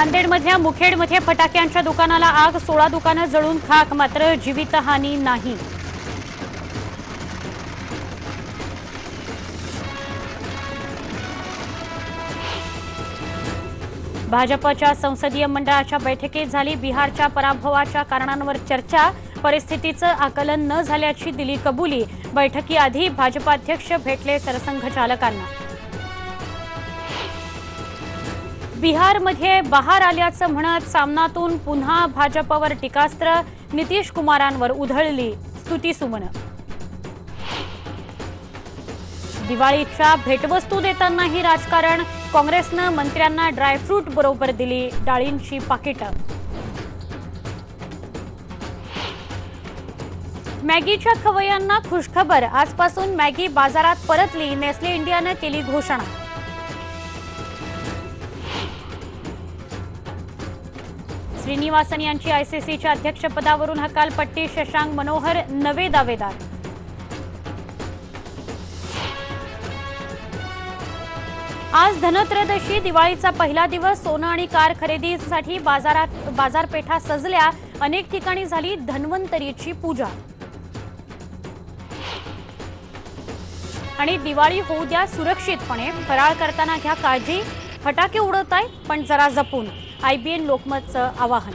नांदेडमधल्या मुखेडमध्ये फटाक्यांच्या दुकानाला आग, 16 दुकानं जळून खाक, मात्र जीवितहानी नाही। भाजपच्या संसदीय मंडळाच्या बैठकीत झाली बिहारच्या पराभवाच्या कारणांवर चर्चा, परिस्थितीचं आकलन न झाल्याची दिली कबुली। बैठकीआधी भाजपाध्यक्ष भेटले सरसंघचालकांना। बिहारमध्ये बहार आल्याचं म्हणत सामनातून पुन्हा भाजपवर टीकास्त्र, नितीश कुमारांवर उधळली स्तुतीसुमनं। दिवाळीच्या भेटवस्तू देतानाही राजकारण, काँग्रेसनं मंत्र्यांना ड्रायफ्रूट बरोबर दिली डाळींची पाकिटं। मॅगीच्या खवय्यांना खुशखबर, आजपासून मॅगी बाजारात परतली, नेस्ले इंडियानं केली घोषणा। श्रीनिवासन यांची आयसीसीच्या अध्यक्षपदावरून हकालपट्टी, शशांक मनोहर नवे दावेदार। आज धनत्रयोदशी, दिवाळीचा पहिला दिवस, सोनं आणि कार खरेदीसाठी बाजारपेठा सजल्या, अनेक ठिकाणी झाली धन्वंतरीची पूजा। आणि दिवाळी होऊ द्या सुरक्षितपणे, फराळ करताना घ्या काळजी, फटाके उडवताय पण जरा जपून, IBN लोकमतचं आवाहन।